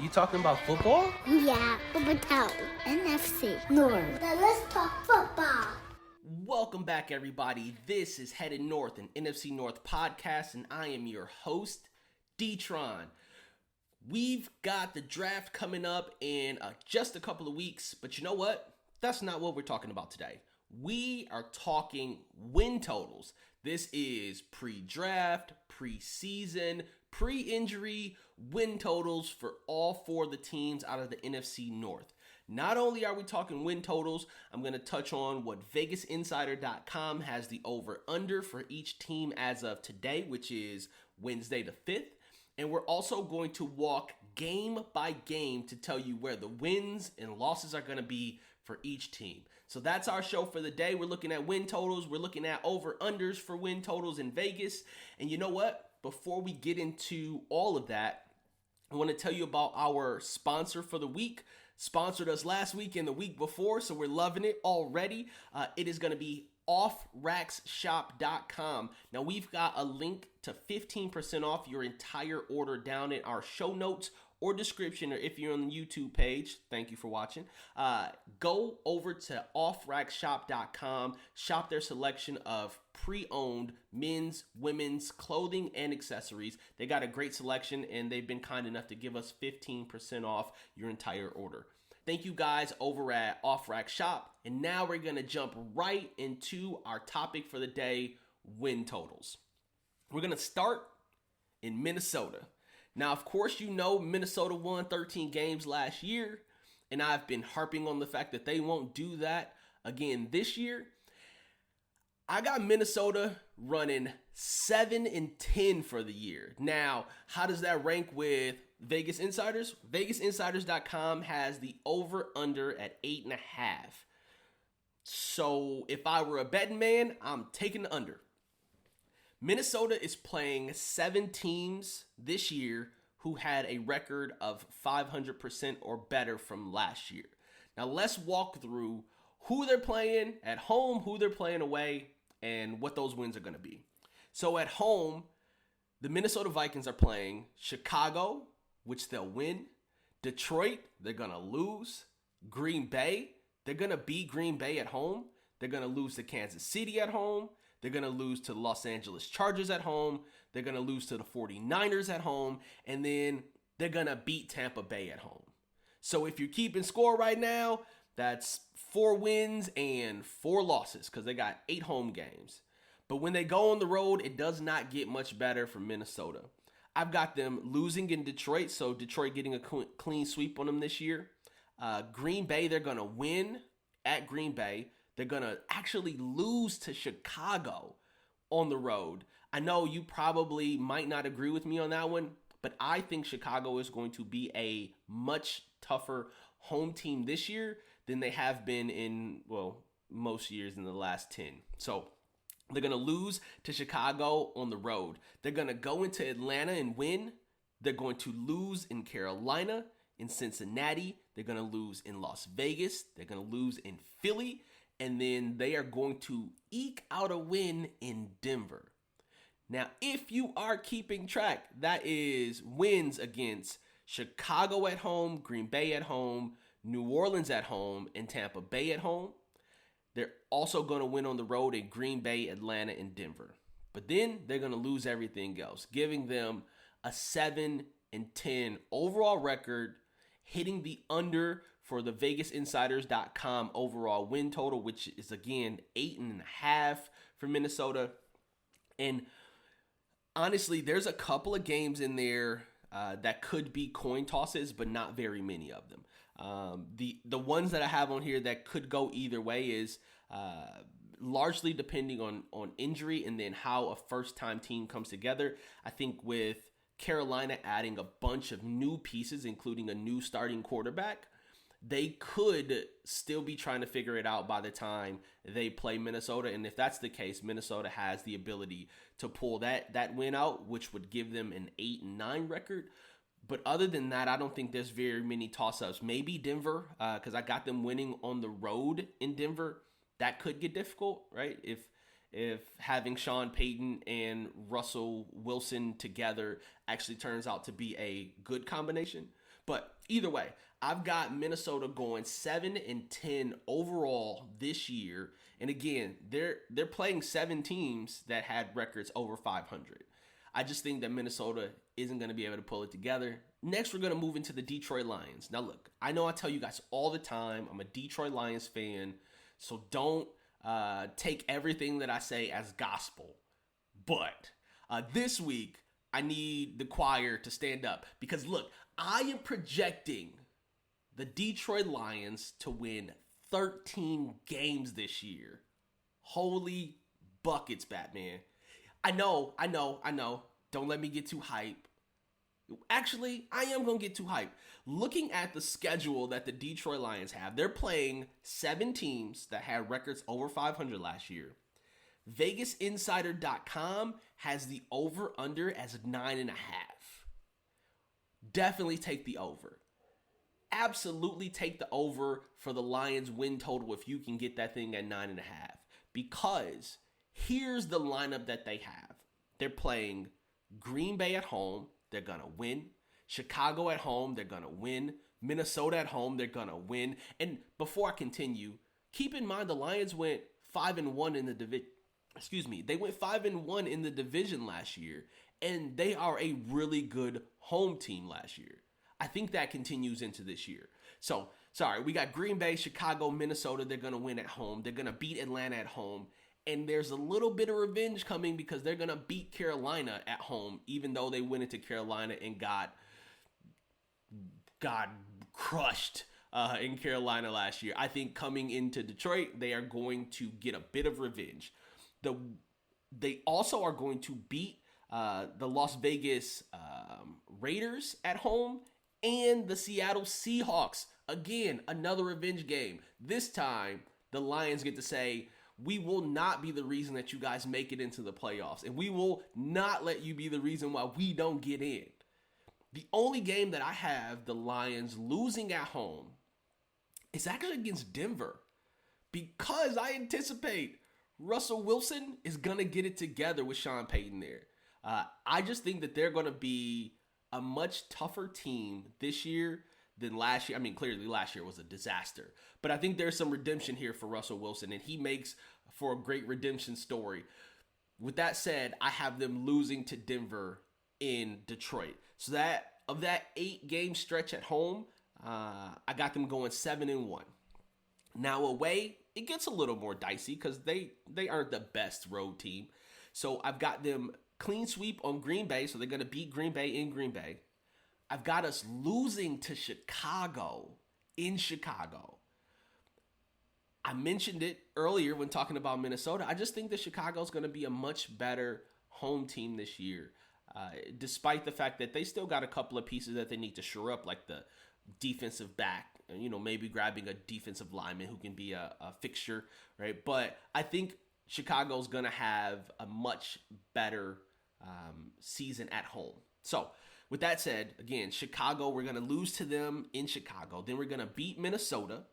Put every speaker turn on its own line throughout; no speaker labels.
You talking about football?
Yeah, Town, NFC North. Now let's talk football.
Welcome back, everybody. This is Headed North, an NFC North podcast, and I am your host, D-Tron. We've got the draft coming up in just a couple of weeks, but you know what? That's not what we're talking about today. We are talking win totals. This is pre-draft, pre-season, pre-injury win totals for all four of the teams out of the NFC North. Not only are we talking win totals, I'm going to touch on what VegasInsider.com has the over-under for each team as of today, which is Wednesday the 5th. And we're also going to walk game by game to tell you where the wins and losses are going to be for each team. So that's our show for the day. We're looking at win totals. We're looking at over-unders for win totals in Vegas. And you know what? Before we get into all of that, I want to tell you about our sponsor for the week. Sponsored us last week and the week before, so we're loving it already. It is going to be offracksshop.com. Now, we've got a link to 15% off your entire order down in our show notes or description, or if you're on the YouTube page, thank you for watching. Go over to offracksshop.com, shop their selection of pre-owned men's, women's clothing and accessories. They got a great selection, and they've been kind enough to give us 15% off your entire order. Thank you guys over at Off Rack Shop. And now we're going to jump right into our topic for the day, win totals. We're going to start in Minnesota. Now, of course, you know Minnesota won 13 games last year, and I've been harping on the fact that they won't do that again this year. I got Minnesota running 7-10 for the year. Now, how does that rank with Vegas Insiders? VegasInsiders.com has the over-under at 8.5. So if I were a betting man, I'm taking the under. Minnesota is playing 7 teams this year who had a record of 500% or better from last year. Now let's walk through who they're playing at home, who they're playing away, and what those wins are going to be. So at home, the Minnesota Vikings are playing Chicago, which they'll win. Detroit, they're going to lose. Green Bay, they're going to beat Green Bay at home. They're going to lose to Kansas City at home. They're going to lose to the Los Angeles Chargers at home. They're going to lose to the 49ers at home. And then they're going to beat Tampa Bay at home. So if you're keeping score right now, that's 4 wins and 4 losses because they got 8 home games. But when they go on the road, it does not get much better for Minnesota. I've got them losing in Detroit, so Detroit getting a clean sweep on them this year. Green Bay, they're going to win at Green Bay. They're going to actually lose to Chicago on the road. I know you probably might not agree with me on that one, but I think Chicago is going to be a much tougher home team this year than they have been in, well, most years in the last 10. So they're going to lose to Chicago on the road. They're going to go into Atlanta and win. They're going to lose in Carolina, in Cincinnati. They're going to lose in Las Vegas. They're going to lose in Philly. And then they are going to eke out a win in Denver. Now, if you are keeping track, that is wins against Chicago at home, Green Bay at home, New Orleans at home, and Tampa Bay at home. They're also going to win on the road in Green Bay, Atlanta, and Denver. But then they're going to lose everything else, giving them a 7-10 overall record, hitting the under for the VegasInsiders.com overall win total, which is, again, 8.5 for Minnesota. And honestly, there's a couple of games in there that could be coin tosses, but not very many of them. The ones that I have on here that could go either way is largely depending on injury and then how a first-time team comes together. I think with Carolina adding a bunch of new pieces, including a new starting quarterback, they could still be trying to figure it out by the time they play Minnesota. And if that's the case, Minnesota has the ability to pull that win out, which would give them an 8-9 record. But other than that, I don't think there's very many toss-ups. Maybe Denver, because I got them winning on the road in Denver. That could get difficult, right? If having Sean Payton and Russell Wilson together actually turns out to be a good combination. But either way, I've got Minnesota going 7-10 overall this year. And again, they're playing 7 teams that had records over 500. I just think that Minnesota isn't going to be able to pull it together. Next, we're going to move into the Detroit Lions. Now, look, I know I tell you guys all the time, I'm a Detroit Lions fan, so don't take everything that I say as gospel. But this week, I need the choir to stand up because, look, I am projecting the Detroit Lions to win 13 games this year. Holy buckets, Batman. I know. Don't let me get too hype. Actually, I am going to get too hype. Looking at the schedule that the Detroit Lions have, they're playing 7 teams that had records over 500 last year. VegasInsider.com has the over-under as 9.5. Definitely take the over. Absolutely take the over for the Lions win total if you can get that thing at 9.5. Because here's the lineup that they have. They're playing Green Bay at home. They're going to win. Chicago at home. They're going to win. Minnesota at home. They're going to win. And before I continue, keep in mind the Lions went 5-1 in the division. They went 5-1 in the division last year, and they are a really good home team last year. I think that continues into this year. So, sorry, we got Green Bay, Chicago, Minnesota. They're going to win at home. They're going to beat Atlanta at home. And there's a little bit of revenge coming because they're going to beat Carolina at home, even though they went into Carolina and got crushed in Carolina last year. I think coming into Detroit, they are going to get a bit of revenge. They also are going to beat the Las Vegas Raiders at home and the Seattle Seahawks. Again, another revenge game. This time, the Lions get to say, we will not be the reason that you guys make it into the playoffs, and we will not let you be the reason why we don't get in. The only game that I have the Lions losing at home is actually against Denver, because I anticipate Russell Wilson is going to get it together with Sean Payton there. I just think that they're going to be a much tougher team this year than last year. I mean, clearly last year was a disaster. But I think there's some redemption here for Russell Wilson, and he makes for a great redemption story. With that said, I have them losing to Denver in Detroit. So that of that 8-game stretch at home, I got them going 7-1. Now away, it gets a little more dicey because they aren't the best road team. So I've got them clean sweep on Green Bay, so they're going to beat Green Bay in Green Bay. I've got us losing to Chicago in Chicago. I mentioned it earlier when talking about Minnesota. I just think that Chicago is going to be a much better home team this year, despite the fact that they still got a couple of pieces that they need to shore up, like the defensive back, maybe grabbing a defensive lineman who can be a fixture, right? But I think Chicago's going to have a much better season at home. So with that said, again, Chicago, we're going to lose to them in Chicago. Then we're going to beat Minnesota.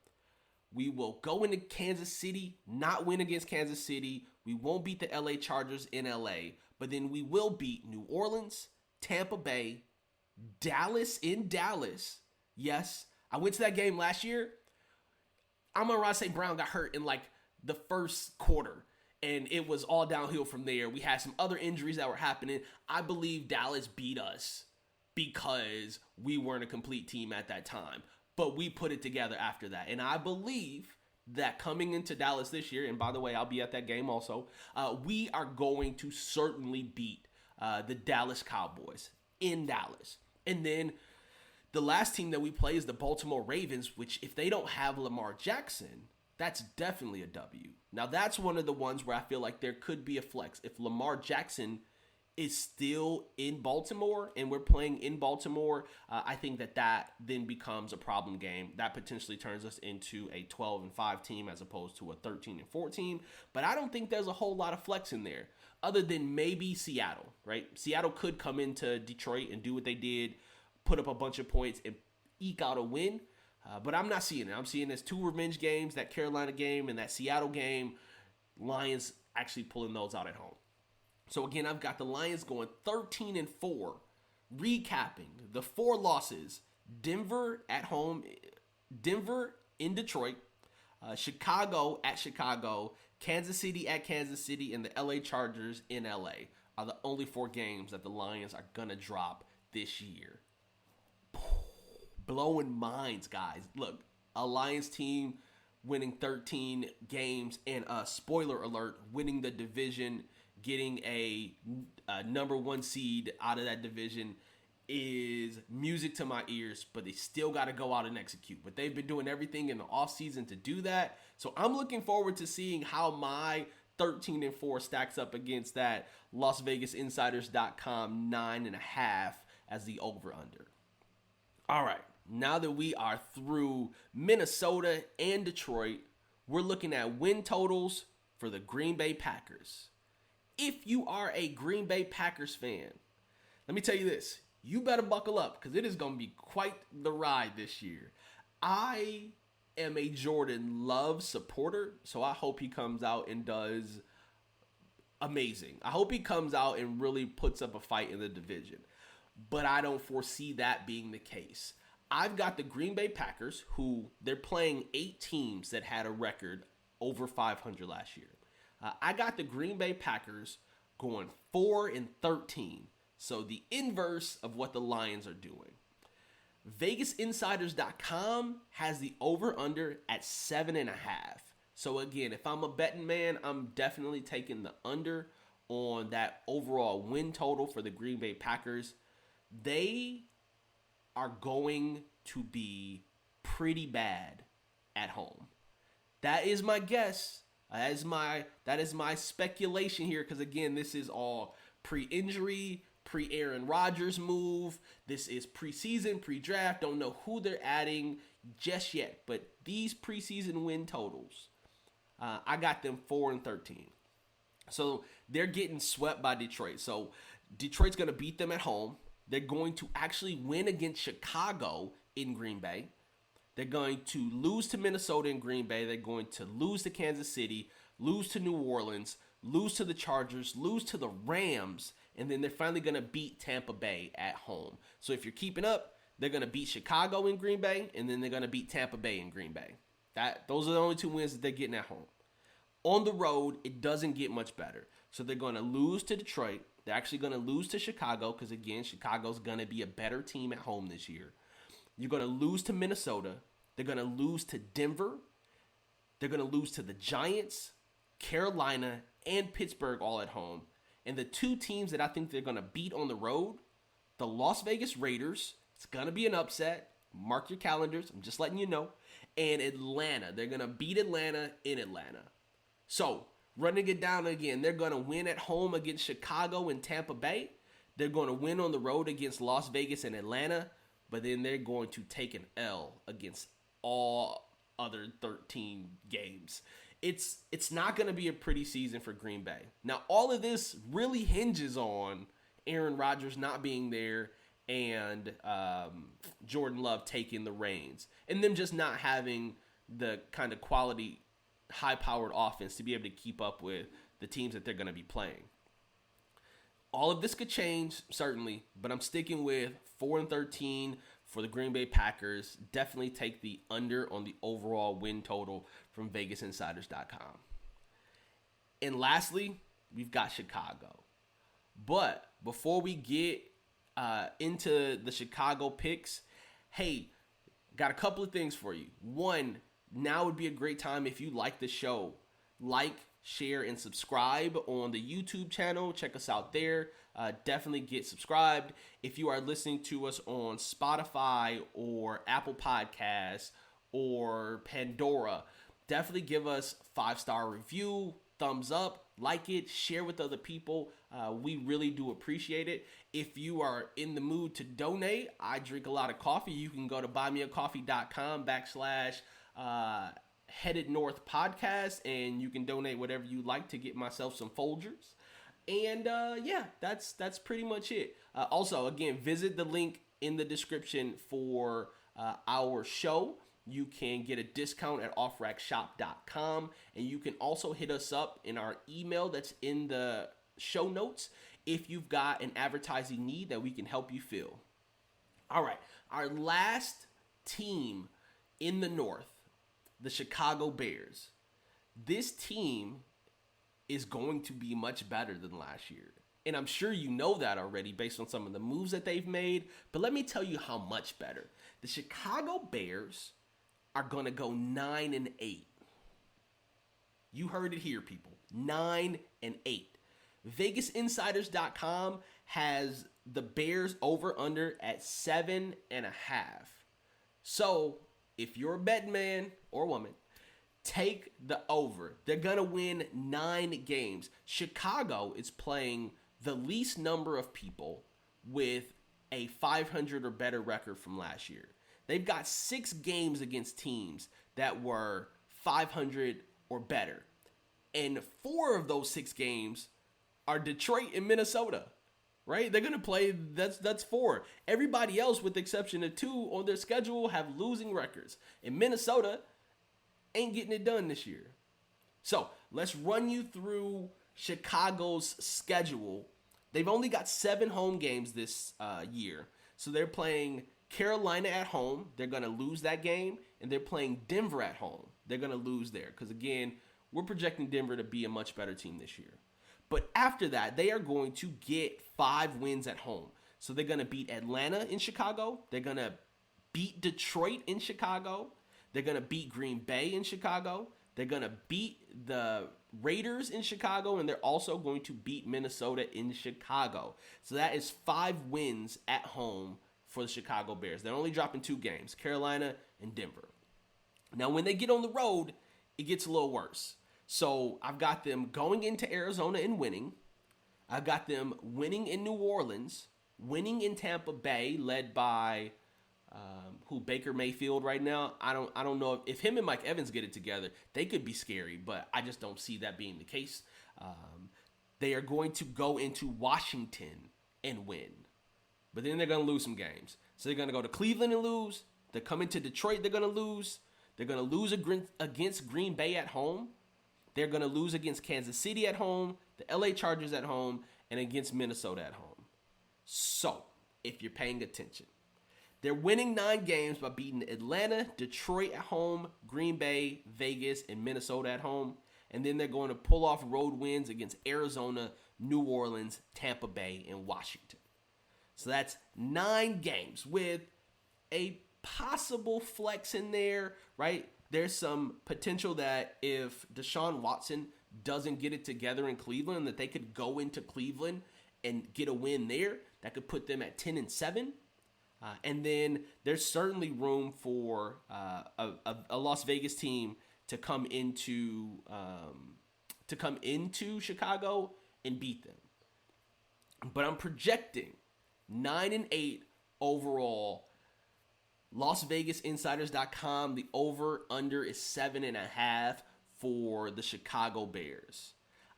We will go into Kansas City, not win against Kansas City. We won't beat the LA Chargers in LA, but then we will beat New Orleans, Tampa Bay, Dallas in Dallas. Yes, I went to that game last year. Amon-Ra St. Brown got hurt in like the first quarter, and it was all downhill from there. We had some other injuries that were happening. I believe Dallas beat us because we weren't a complete team at that time. But we put it together after that. And I believe that coming into Dallas this year, and by the way, I'll be at that game also, we are going to certainly beat the Dallas Cowboys in Dallas. And then the last team that we play is the Baltimore Ravens, which if they don't have Lamar Jackson, that's definitely a W. Now, that's one of the ones where I feel like there could be a flex. If Lamar Jackson is still in Baltimore and we're playing in Baltimore, I think that then becomes a problem game. That potentially turns us into a 12-5 team as opposed to a 13-4 team. But I don't think there's a whole lot of flex in there other than maybe Seattle, right? Seattle could come into Detroit and do what they did, put up a bunch of points and eke out a win. But I'm not seeing it. I'm seeing there's 2 revenge games, that Carolina game and that Seattle game. Lions actually pulling those out at home. So again, I've got the Lions going 13-4, recapping the 4 losses Denver at home, Denver in Detroit, Chicago at Chicago, Kansas City at Kansas City, and the LA Chargers in LA are the only 4 games that the Lions are going to drop this year. Blowing minds, guys. Look, a Lions team winning 13 games and, spoiler alert, winning the division, getting a number 1 seed out of that division is music to my ears, but they still got to go out and execute. But they've been doing everything in the offseason to do that. So I'm looking forward to seeing how my 13-4 stacks up against that LasVegasInsiders.com 9.5 as the over-under. All right, now that we are through Minnesota and Detroit, we're looking at win totals for the Green Bay Packers. If you are a Green Bay Packers fan, let me tell you this. You better buckle up because it is going to be quite the ride this year. I am a Jordan Love supporter, so I hope he comes out and does amazing. I hope he comes out and really puts up a fight in the division. But I don't foresee that being the case. I've got the Green Bay Packers, who they're playing 8 teams that had a record over 500 last year. I got the Green Bay Packers going 4-13. So the inverse of what the Lions are doing. VegasInsiders.com has the over-under at 7.5. So again, if I'm a betting man, I'm definitely taking the under on that overall win total for the Green Bay Packers. They are going to be pretty bad at home. That is my guess. That is my speculation here, because again, this is all pre-injury, pre-Aaron Rodgers move. This is preseason, pre-draft. Don't know who they're adding just yet. But these preseason win totals, I got them 4-13. So they're getting swept by Detroit. So Detroit's going to beat them at home. They're going to actually win against Chicago in Green Bay. They're going to lose to Minnesota in Green Bay. They're going to lose to Kansas City, lose to New Orleans, lose to the Chargers, lose to the Rams, and then they're finally going to beat Tampa Bay at home. So if you're keeping up, they're going to beat Chicago in Green Bay, and then they're going to beat Tampa Bay in Green Bay. Those are the only 2 wins that they're getting at home. On the road, it doesn't get much better. So they're going to lose to Detroit. They're actually going to lose to Chicago because, again, Chicago's going to be a better team at home this year. You're going to lose to Minnesota. They're going to lose to Denver. They're going to lose to the Giants, Carolina, and Pittsburgh all at home. And the 2 teams that I think they're going to beat on the road, the Las Vegas Raiders. It's going to be an upset. Mark your calendars. I'm just letting you know. And Atlanta. They're going to beat Atlanta in Atlanta. So, running it down again, they're going to win at home against Chicago and Tampa Bay. They're going to win on the road against Las Vegas and Atlanta. But then they're going to take an L against all other 13 games. It's not going to be a pretty season for Green Bay. Now, all of this really hinges on Aaron Rodgers not being there and Jordan Love taking the reins and them just not having the kind of quality, high-powered offense to be able to keep up with the teams that they're going to be playing. All of this could change, certainly, but I'm sticking with 4-13 for the Green Bay Packers. Definitely take the under on the overall win total from VegasInsiders.com. And lastly, we've got Chicago. But before we get into the Chicago picks, hey, got a couple of things for you. One, now would be a great time if you like the show. Like, share, and subscribe on the YouTube channel. Check us out there. Definitely get subscribed. If you are listening to us on Spotify or Apple Podcasts or Pandora, definitely give us a 5-star review, thumbs up, like it, share with other people. We really do appreciate it. If you are in the mood to donate, I drink a lot of coffee. You can go to buymeacoffee.com/ Headed North Podcast, and you can donate whatever you like to get myself some Folgers. And yeah, that's pretty much it. Also, again, visit the link in the description for our show. You can get a discount at offrackshop.com, and you can also hit us up in our email that's in the show notes if you've got an advertising need that we can help you fill. All right, Our last team in the North, the Chicago Bears. This team is going to be much better than last year. And I'm sure you know that already based on some of the moves that they've made. But let me tell you how much better. The Chicago Bears are going to go 9-8. You heard it here, people. 9-8. VegasInsiders.com has the Bears over under at 7.5. So if you're a betting man or woman, take the over. They're going to win 9 games. Chicago is playing the least number of people with a 500 or better record from last year. They've got 6 games against teams that were 500 or better. And 4 of those 6 games are Detroit and Minnesota, right? They're going to play, that's 4. Everybody else, with the exception of 2 on their schedule, have losing records. And Minnesota ain't getting it done this year. So let's run you through Chicago's schedule. They've only got 7 home games this year. So they're playing Carolina at home. They're going to lose that game. And they're playing Denver at home. They're going to lose there. Because, again, we're projecting Denver to be a much better team this year. But after that, they are going to get 5 wins at home. So they're going to beat Atlanta in Chicago. They're going to beat Detroit in Chicago. They're going to beat Green Bay in Chicago. They're going to beat the Raiders in Chicago. And they're also going to beat Minnesota in Chicago. So that is 5 wins at home for the Chicago Bears. They're only dropping 2 games, Carolina and Denver. Now, when they get on the road, it gets a little worse. So I've got them going into Arizona and winning. I've got them winning in New Orleans, winning in Tampa Bay, led by Baker Mayfield right now. I don't know if him and Mike Evans get it together, they could be scary, but I just don't see that being the case. They are going to go into Washington and win, but then they're going to lose some games. So they're going to go to Cleveland and lose. They're coming to Detroit. They're going to lose. They're going to lose against Green Bay at home. They're going to lose against Kansas City at home, the LA Chargers at home, and against Minnesota at home. So, if you're paying attention, they're winning 9 games by beating Atlanta, Detroit at home, Green Bay, Vegas, and Minnesota at home. And then they're going to pull off road wins against Arizona, New Orleans, Tampa Bay, and Washington. So that's 9 games with a possible flex in there, right? There's some potential that if Deshaun Watson doesn't get it together in Cleveland, that they could go into Cleveland and get a win there. That could put them at 10-7. And then there's certainly room for a Las Vegas team to come into Chicago and beat them. But I'm projecting 9-8 overall. LasVegasInsiders.com, the over-under is 7.5 for the Chicago Bears.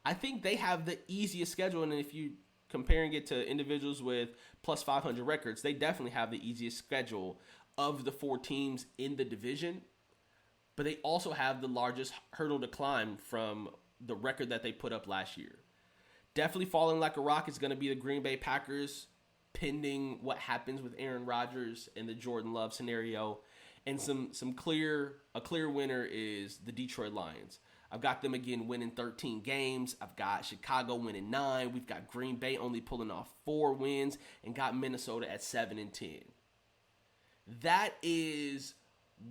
I think they have the easiest schedule, and if you comparing it to individuals with plus 500 records, they definitely have the easiest schedule of the 4 teams in the division. But they also have the largest hurdle to climb from the record that they put up last year. Definitely falling like a rock is going to be the Green Bay Packers, pending what happens with Aaron Rodgers and the Jordan Love scenario. And a clear winner is the Detroit Lions. I've got them again winning 13 games. I've got Chicago winning 9. We've got Green Bay only pulling off 4 wins and got Minnesota at 7-10. That is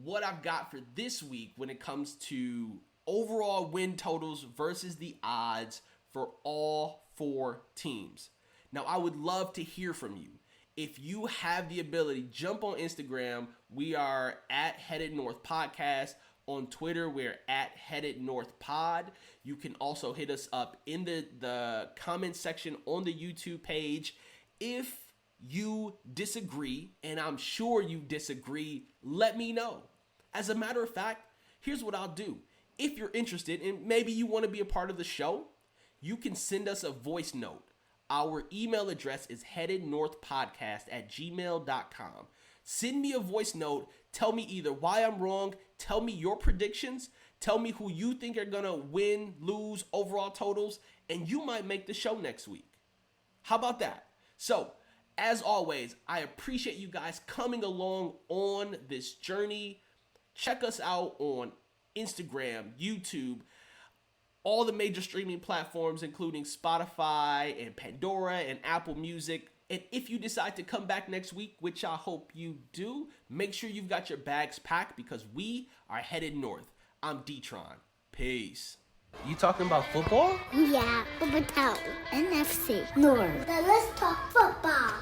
what I've got for this week when it comes to overall win totals versus the odds for all 4 teams. Now, I would love to hear from you. If you have the ability, jump on Instagram. We are at Headed North Podcast. On Twitter, we're at Headed North Pod. You can also hit us up in the comment section on the YouTube page. If you disagree, and I'm sure you disagree, let me know. As a matter of fact, here's what I'll do. If you're interested and maybe you want to be a part of the show, you can send us a voice note. Our email address is headednorthpodcast@gmail.com. Send me a voice note. Tell me either why I'm wrong. Tell me your predictions. Tell me who you think are going to win, lose, overall totals. And you might make the show next week. How about that? So, as always, I appreciate you guys coming along on this journey. Check us out on Instagram, YouTube, all the major streaming platforms, including Spotify and Pandora and Apple Music. And if you decide to come back next week, which I hope you do, make sure you've got your bags packed because we are headed north. I'm D-Tron. Peace.
You talking about football?
Yeah, Patel, NFC, North. Now let's talk football.